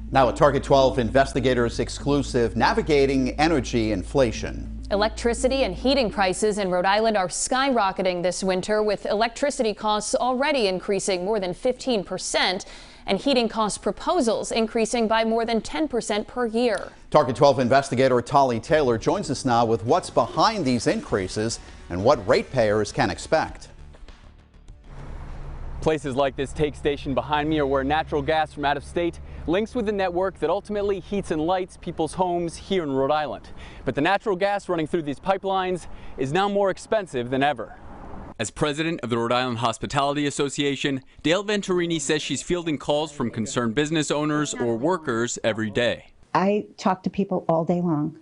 Now, a Target 12 investigators exclusive, navigating energy inflation. Electricity and heating prices in Rhode Island are skyrocketing this winter, with electricity costs already increasing more than 15% and heating cost proposals increasing by more than 10% per year. Target 12 investigator Tolly Taylor joins us now with what's behind these increases and what ratepayers can expect. Places like this take station behind me are where natural gas from out of state links with the network that ultimately heats and lights people's homes here in Rhode Island. But the natural gas running through these pipelines is now more expensive than ever. As president of the Rhode Island Hospitality Association, Dale Venturini says she's fielding calls from concerned business owners or workers every day. I talk to people all day long.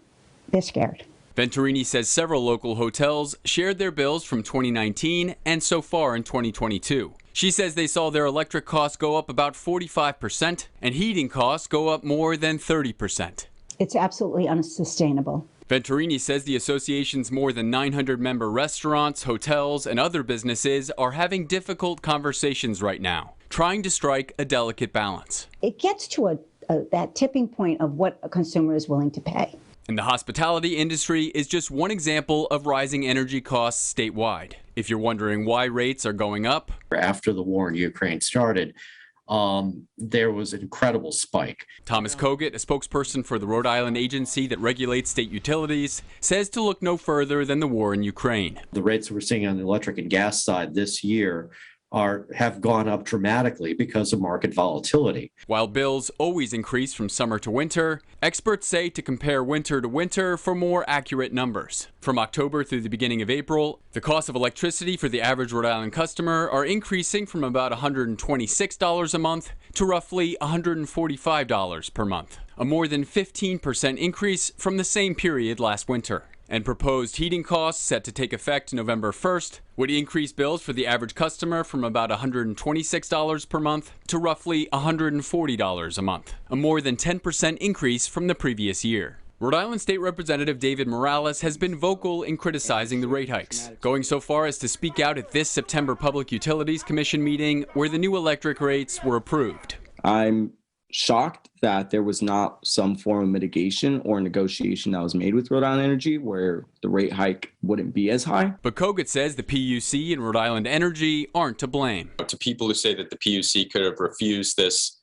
They're scared. Venturini says several local hotels shared their bills from 2019 and so far in 2022. She says they saw their electric costs go up about 45% and heating costs go up more than 30%. It's absolutely unsustainable. Venturini says the association's more than 900 member restaurants, hotels, and other businesses are having difficult conversations right now, trying to strike a delicate balance. It gets to that tipping point of what a consumer is willing to pay. And the hospitality industry is just one example of rising energy costs statewide. If you're wondering why rates are going up. After the war in Ukraine started, there was an incredible spike. Thomas Kogut, a spokesperson for the Rhode Island agency that regulates state utilities, says to look no further than the war in Ukraine. The rates we're seeing on the electric and gas side this year have gone up dramatically because of market volatility. While bills always increase from summer to winter, experts say to compare winter to winter for more accurate numbers. From October through the beginning of April, the cost of electricity for the average Rhode Island customer are increasing from about $126 a month to roughly $145 per month, a more than 15% increase from the same period last winter. And proposed heating costs set to take effect November 1st would increase bills for the average customer from about $126 per month to roughly $140 a month, a more than 10% increase from the previous year. Rhode Island State Representative David Morales has been vocal in criticizing the rate hikes, going so far as to speak out at this September Public Utilities Commission meeting where the new electric rates were approved. I'm shocked that there was not some form of mitigation or negotiation that was made with Rhode Island Energy where the rate hike wouldn't be as high. But Kogut says the PUC and Rhode Island Energy aren't to blame. To people who say that the PUC could have refused this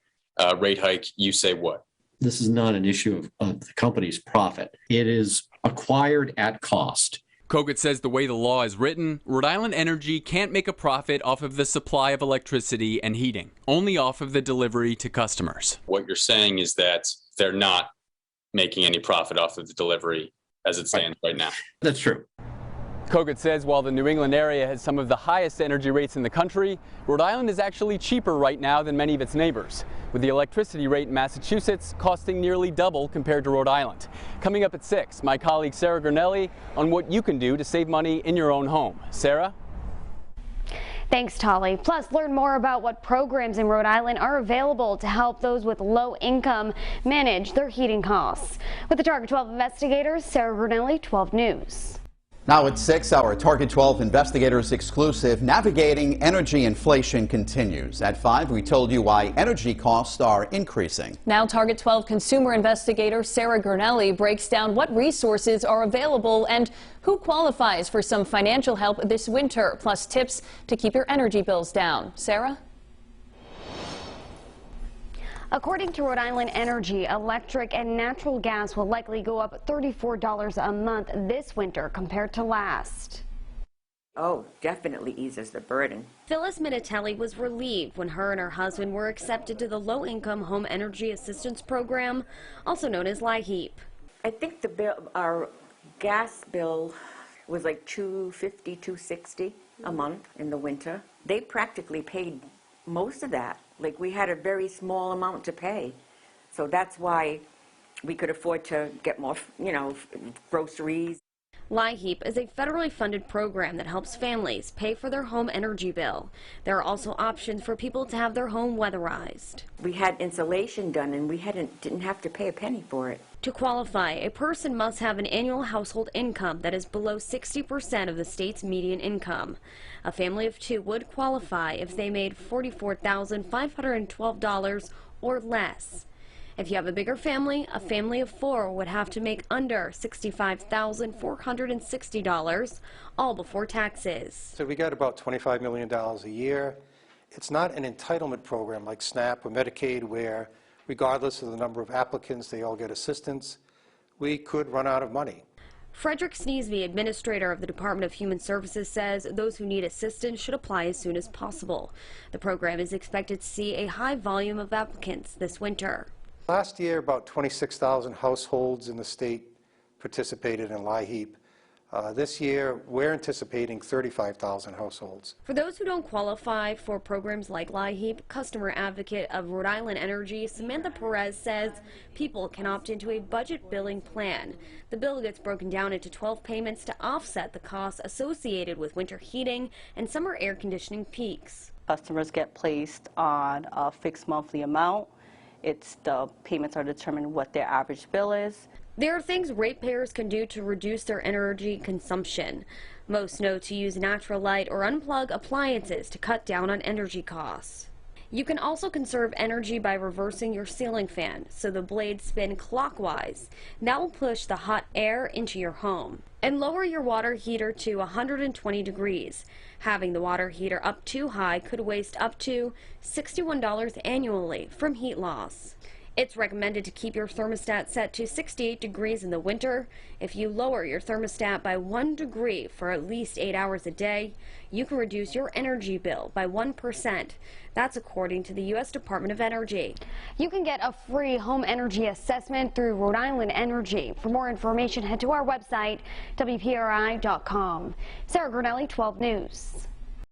rate hike, you say what? This is not an issue of the company's profit. It is acquired at cost. Kogut says the way the law is written, Rhode Island Energy can't make a profit off of the supply of electricity and heating, only off of the delivery to customers. What you're saying is that they're not making any profit off of the delivery as it stands right now. That's true. Kogut says while the New England area has some of the highest energy rates in the country, Rhode Island is actually cheaper right now than many of its neighbors, with the electricity rate in Massachusetts costing nearly double compared to Rhode Island. Coming up at 6, my colleague Sarah Gurnelli on what you can do to save money in your own home. Sarah? Thanks, Tolly. Plus, learn more about what programs in Rhode Island are available to help those with low income manage their heating costs. With the Target 12 investigators, Sarah Gurnelli, 12 News. Now at 6, our Target 12 investigators exclusive, navigating energy inflation continues. At 5, we told you why energy costs are increasing. Now Target 12 consumer investigator Sarah Gurnelli breaks down what resources are available and who qualifies for some financial help this winter, plus tips to keep your energy bills down. Sarah? According to Rhode Island Energy, electric and natural gas will likely go up $34 a month this winter compared to last. Oh, definitely eases the burden. Phyllis Minatelli was relieved when her and her husband were accepted to the Low-Income Home Energy Assistance Program, also known as LIHEAP. I think our gas bill was like $250, $260 a month in the winter. They practically paid most of that. Like, we had a very small amount to pay. So that's why we could afford to get more, groceries. LIHEAP is a federally funded program that helps families pay for their home energy bill. There are also options for people to have their home weatherized. We had insulation done and we didn't have to pay a penny for it. To qualify, a person must have an annual household income that is below 60% of the state's median income. A family of 2 would qualify if they made $44,512 or less. If you have a bigger family, a family of 4 would have to make under $65,460, all before taxes. So we got about $25 million a year. It's not an entitlement program like SNAP or Medicaid where, regardless of the number of applicants, they all get assistance. We could run out of money. Frederick Sneesby, administrator of the Department of Human Services, says those who need assistance should apply as soon as possible. The program is expected to see a high volume of applicants this winter. Last year, about 26,000 households in the state participated in LIHEAP. This year, we're anticipating 35,000 households. For those who don't qualify for programs like LIHEAP, customer advocate of Rhode Island Energy, Samantha Perez, says people can opt into a budget billing plan. The bill gets broken down into 12 payments to offset the costs associated with winter heating and summer air conditioning peaks. Customers get placed on a fixed monthly amount. The payments are determined what their average bill is. There are things ratepayers can do to reduce their energy consumption. Most know to use natural light or unplug appliances to cut down on energy costs. You can also conserve energy by reversing your ceiling fan so the blades spin clockwise. That will push the hot air into your home. And lower your water heater to 120 degrees. Having the water heater up too high could waste up to $61 annually from heat loss. It's recommended to keep your thermostat set to 68 degrees in the winter. If you lower your thermostat by 1 degree for at least 8 hours a day, you can reduce your energy bill by 1%. That's according to the U.S. Department of Energy. You can get a free home energy assessment through Rhode Island Energy. For more information, head to our website, WPRI.com. Sarah Grinelli, 12 News.